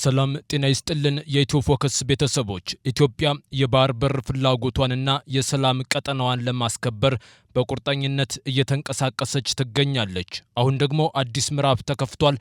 ሰላም ጤና ይስጥልን የኢትዮ ፎከስ ቤተሰቦች። ኢትዮጵያ የባህር በር ፍላጎቷንና የሰላም ቀጠናዋን ለማስከበር በቁርጠኝነት እየተንቀሳቀሰች ትገኛለች። አሁን ደግሞ አዲስ ምዕራፍ ተከፍቷል።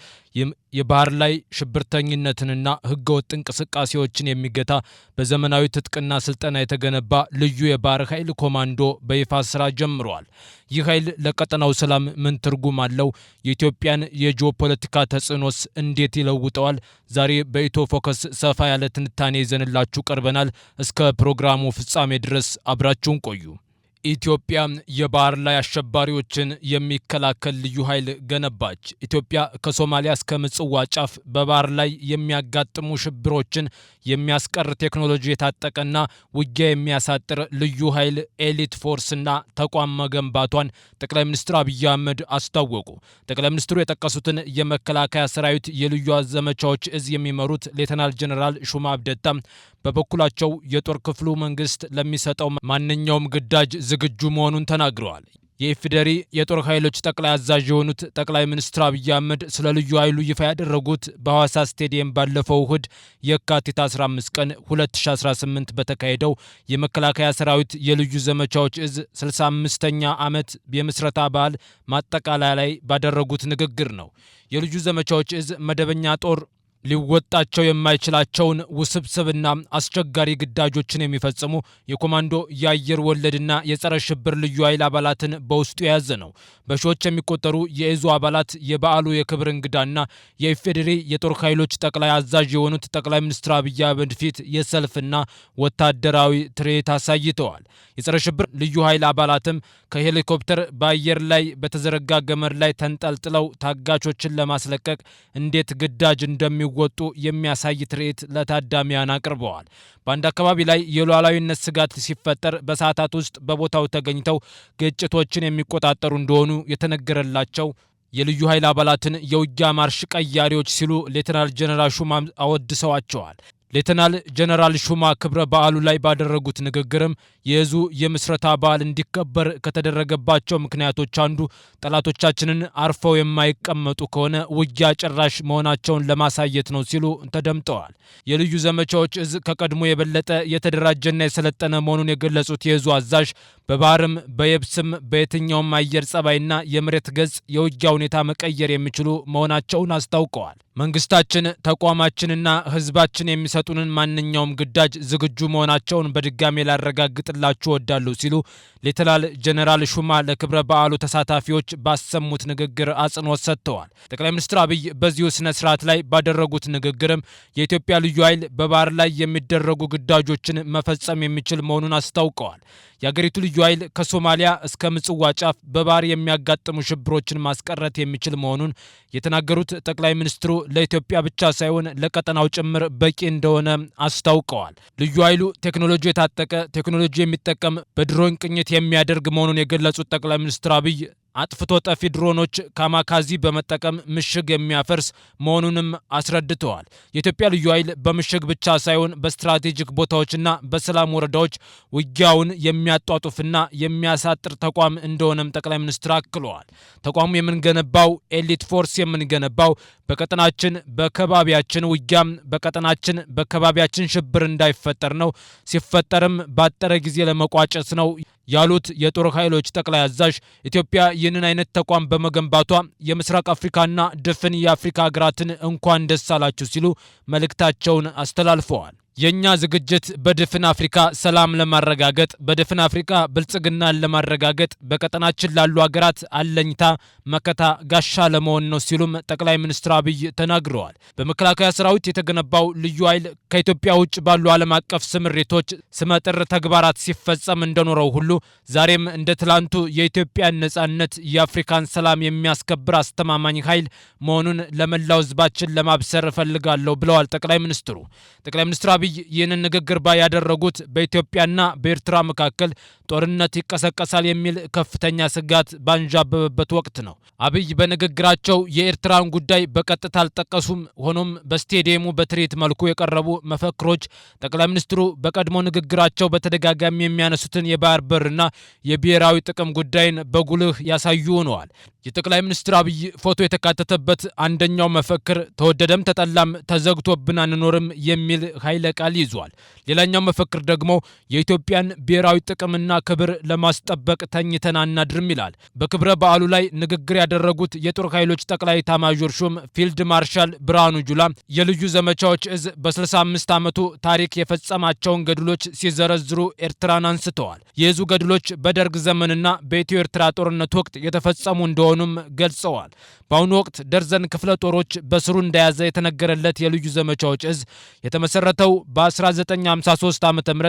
የባህር ላይ ሽብርተኝነትንና ህገወጥ እንቅስቃሴዎችን የሚገታ በዘመናዊ ትጥቅና ስልጠና የተገነባ ልዩ የባህር ኃይል ኮማንዶ በይፋ ስራ ጀምሯል። ይህ ኃይል ለቀጠናው ሰላም ምን ትርጉም አለው? የኢትዮጵያን የጂኦፖለቲካ ተጽዕኖስ እንዴት ይለውጠዋል? ዛሬ በኢትዮ ፎከስ ሰፋ ያለ ትንታኔ ይዘንላችሁ ቀርበናል። እስከ ፕሮግራሙ ፍጻሜ ድረስ አብራችሁን ቆዩ። ኢትዮጵያ የባህር ላይ አሸባሪዎችን የሚከላከል ልዩ ኃይል ገነባች። ኢትዮጵያ ከሶማሊያ እስከ ምጽዋ ጫፍ በባህር ላይ የሚያጋጥሙ ሽብሮችን የሚያስቀር ቴክኖሎጂ የታጠቀና ውጊያ የሚያሳጥር ልዩ ኃይል ኤሊት ፎርስና ተቋም መገንባቷን ጠቅላይ ሚኒስትር አብይ አህመድ አስታወቁ። ጠቅላይ ሚኒስትሩ የጠቀሱትን የመከላከያ ሰራዊት የልዩ ዘመቻዎች እዝ የሚመሩት ሌተናል ጀነራል ሹማ አብደታ በበኩላቸው የጦር ክፍሉ መንግስት ለሚሰጠው ማንኛውም ግዳጅ ዝግጁ መሆኑን ተናግረዋል። የኢፌዴሪ የጦር ኃይሎች ጠቅላይ አዛዥ የሆኑት ጠቅላይ ሚኒስትር አብይ አህመድ ስለ ልዩ ኃይሉ ይፋ ያደረጉት በሐዋሳ ስቴዲየም ባለፈው እሁድ የካቲት 15 ቀን 2018 በተካሄደው የመከላከያ ሰራዊት የልዩ ዘመቻዎች እዝ 65ኛ ዓመት የምስረታ በዓል ማጠቃለያ ላይ ባደረጉት ንግግር ነው። የልዩ ዘመቻዎች እዝ መደበኛ ጦር ሊወጣቸው የማይችላቸውን ውስብስብና አስቸጋሪ ግዳጆችን የሚፈጽሙ የኮማንዶ የአየር ወለድና የጸረ ሽብር ልዩ ኃይል አባላትን በውስጡ የያዘ ነው። በሺዎች የሚቆጠሩ የእዙ አባላት የበዓሉ የክብር እንግዳና የኢፌዴሪ የጦር ኃይሎች ጠቅላይ አዛዥ የሆኑት ጠቅላይ ሚኒስትር አብይ አህመድ ፊት የሰልፍና ወታደራዊ ትርኢት አሳይተዋል። የጸረ ሽብር ልዩ ኃይል አባላትም ከሄሊኮፕተር በአየር ላይ በተዘረጋ ገመድ ላይ ተንጠልጥለው ታጋቾችን ለማስለቀቅ እንዴት ግዳጅ ወጡ የሚያሳይ ትርኢት ለታዳሚያን አቅርበዋል። በአንድ አካባቢ ላይ የሉዓላዊነት ስጋት ሲፈጠር በሰዓታት ውስጥ በቦታው ተገኝተው ግጭቶችን የሚቆጣጠሩ እንደሆኑ የተነገረላቸው የልዩ ኃይል አባላትን የውጊያ ማርሽ ቀያሪዎች ሲሉ ሌተናል ጀነራል ሹማ አወድሰዋቸዋል። ሌተናል ጀነራል ሹማ ክብረ በዓሉ ላይ ባደረጉት ንግግርም የእዙ የምስረታ በዓል እንዲከበር ከተደረገባቸው ምክንያቶች አንዱ ጠላቶቻችንን አርፈው የማይቀመጡ ከሆነ ውጊያ ጭራሽ መሆናቸውን ለማሳየት ነው ሲሉ ተደምጠዋል። የልዩ ዘመቻዎች እዝ ከቀድሞ የበለጠ የተደራጀና የሰለጠነ መሆኑን የገለጹት የእዙ አዛዥ በባህርም በየብስም በየትኛውም አየር ጸባይና የመሬት ገጽ የውጊያ ሁኔታ መቀየር የሚችሉ መሆናቸውን አስታውቀዋል። መንግስታችን፣ ተቋማችንና ህዝባችን የሚሰጡንን ማንኛውም ግዳጅ ዝግጁ መሆናቸውን በድጋሜ ላረጋግጥላችሁ እወዳለሁ ሲሉ ሌተናል ጀነራል ሹማ ለክብረ በዓሉ ተሳታፊዎች ባሰሙት ንግግር አጽንኦት ሰጥተዋል። ጠቅላይ ሚኒስትር አብይ በዚሁ ስነ ስርዓት ላይ ባደረጉት ንግግርም የኢትዮጵያ ልዩ ኃይል በባህር ላይ የሚደረጉ ግዳጆችን መፈጸም የሚችል መሆኑን አስታውቀዋል። የአገሪቱ ልዩ ኃይል ከሶማሊያ እስከ ምጽዋ ጫፍ በባህር የሚያጋጥሙ ሽብሮችን ማስቀረት የሚችል መሆኑን የተናገሩት ጠቅላይ ሚኒስትሩ ለኢትዮጵያ ብቻ ሳይሆን ለቀጠናው ጭምር በቂ እንደሆነ አስታውቀዋል። ልዩ ኃይሉ ቴክኖሎጂ የታጠቀ ቴክኖሎጂ የሚጠቀም በድሮን ቅኝት የሚያደርግ መሆኑን የገለጹት ጠቅላይ ሚኒስትር አብይ አጥፍቶ ጠፊ ድሮኖች ካማካዚ በመጠቀም ምሽግ የሚያፈርስ መሆኑንም አስረድተዋል። የኢትዮጵያ ልዩ ኃይል በምሽግ ብቻ ሳይሆን በስትራቴጂክ ቦታዎችና በሰላም ወረዳዎች ውጊያውን የሚያጧጡፍና የሚያሳጥር ተቋም እንደሆነም ጠቅላይ ሚኒስትር አክለዋል። ተቋሙ የምንገነባው ኤሊት ፎርስ የምንገነባው በቀጠናችን በከባቢያችን ውጊያም በቀጠናችን በከባቢያችን ሽብር እንዳይፈጠር ነው፣ ሲፈጠርም ባጠረ ጊዜ ለመቋጨት ነው ያሉት የጦር ኃይሎች ጠቅላይ አዛዥ ኢትዮጵያ ይህንን አይነት ተቋም በመገንባቷ የምስራቅ አፍሪካና ድፍን የአፍሪካ ሀገራትን እንኳን ደስ አላችሁ ሲሉ መልእክታቸውን አስተላልፈዋል። የኛ ዝግጅት በድፍን አፍሪካ ሰላም ለማረጋገጥ በድፍን አፍሪካ ብልጽግናን ለማረጋገጥ በቀጠናችን ላሉ ሀገራት አለኝታ መከታ ጋሻ ለመሆን ነው ሲሉም ጠቅላይ ሚኒስትር አብይ ተናግረዋል። በመከላከያ ሰራዊት የተገነባው ልዩ ኃይል ከኢትዮጵያ ውጭ ባሉ ዓለም አቀፍ ስምሪቶች ስመጥር ተግባራት ሲፈጸም እንደኖረው ሁሉ ዛሬም እንደ ትላንቱ የኢትዮጵያን ነጻነት የአፍሪካን ሰላም የሚያስከብር አስተማማኝ ኃይል መሆኑን ለመላው ህዝባችን ለማብሰር እፈልጋለሁ ብለዋል ጠቅላይ ሚኒስትሩ። ጠቅላይ ሚኒስትር አብይ ይህንን ንግግር ያደረጉት በኢትዮጵያና በኤርትራ መካከል ጦርነት ይቀሰቀሳል የሚል ከፍተኛ ስጋት ባንዣበበበት ወቅት ነው። አብይ በንግግራቸው የኤርትራን ጉዳይ በቀጥታ አልጠቀሱም። ሆኖም በስቴዲየሙ በትርኢት መልኩ የቀረቡ መፈክሮች ጠቅላይ ሚኒስትሩ በቀድሞ ንግግራቸው በተደጋጋሚ የሚያነሱትን የባህር በርና የብሔራዊ ጥቅም ጉዳይን በጉልህ ያሳዩ ሆነዋል። የጠቅላይ ሚኒስትር አብይ ፎቶ የተካተተበት አንደኛው መፈክር ተወደደም ተጠላም ተዘግቶብን አንኖርም የሚል ኃይለ ቃል ይዟል። ሌላኛው መፈክር ደግሞ የኢትዮጵያን ብሔራዊ ጥቅምና ክብር ለማስጠበቅ ተኝተን አናድርም ይላል። በክብረ በዓሉ ላይ ንግግር ያደረጉት የጦር ኃይሎች ጠቅላይ ኤታማዦር ሹም ፊልድ ማርሻል ብርሃኑ ጁላ የልዩ ዘመቻዎች እዝ በ65 ዓመቱ ታሪክ የፈጸማቸውን ገድሎች ሲዘረዝሩ ኤርትራን አንስተዋል። የእዙ ገድሎች በደርግ ዘመንና በኢትዮ ኤርትራ ጦርነት ወቅት የተፈጸሙ እንደሆኑም ገልጸዋል። በአሁኑ ወቅት ደርዘን ክፍለ ጦሮች በስሩ እንደያዘ የተነገረለት የልዩ ዘመቻዎች እዝ የተመሰረተው በ1953 ዓ.ም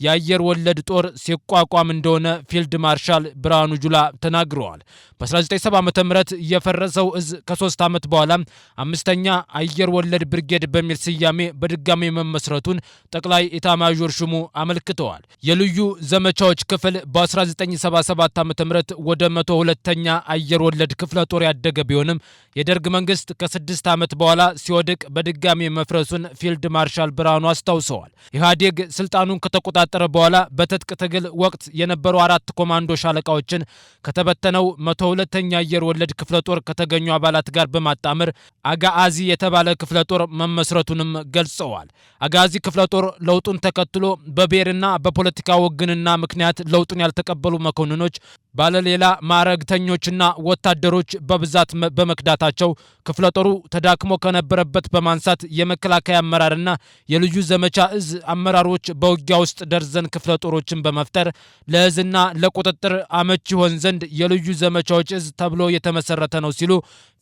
የአየር ወለድ ጦር ሲቋቋም እንደሆነ ፊልድ ማርሻል ብርሃኑ ጁላ ተናግረዋል። በ1970 ዓ.ም የፈረሰው እዝ ከ3 ዓመት በኋላ አምስተኛ አየር ወለድ ብርጌድ በሚል ስያሜ በድጋሚ መመስረቱን ጠቅላይ ኤታማዦር ሹሙ አመልክተዋል። የልዩ ዘመቻዎች ክፍል በ1977 ዓ.ም ወደ 102ኛ አየር ወለድ ክፍለ ጦር ያደገ ቢሆንም የደርግ መንግስት ከ6 ዓመት በኋላ ሲወድቅ በድጋሚ መፍረሱን ፊልድ ማርሻል ብርሃኑ አስታውሰዋል። ኢህአዴግ ስልጣኑን ከተቆጣጠረ በኋላ በትጥቅ ትግል ወቅት የነበሩ 4 ኮማንዶ ሻለቃዎችን ከተበተነው 102ኛ አየር ወለድ ክፍለ ጦር ከተገኙ አባላት ጋር በማጣመር አጋአዚ የተባለ ክፍለ ጦር መመስረቱንም ገልጸዋል። አጋዚ ክፍለ ጦር ለውጡን ተከትሎ በብሔርና በፖለቲካ ወግንና ምክንያት ለውጡን ያልተቀበሉ መኮንኖች ባለሌላ ማዕረግተኞችና ወታደሮች በብዛት በመክዳታቸው ክፍለ ጦሩ ተዳክሞ ከነበረበት በማንሳት የመከላከያ አመራርና የልዩ ዘመቻ እዝ አመራሮች በውጊያ ውስጥ ደርዘን ክፍለ ጦሮችን በመፍጠር ለእዝና ለቁጥጥር አመቺ ይሆን ዘንድ የልዩ ዘመቻዎች እዝ ተብሎ የተመሰረተ ነው ሲሉ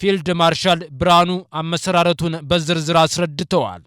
ፊልድ ማርሻል ብርሃኑ አመሰራረቱን በዝርዝር አስረድተዋል።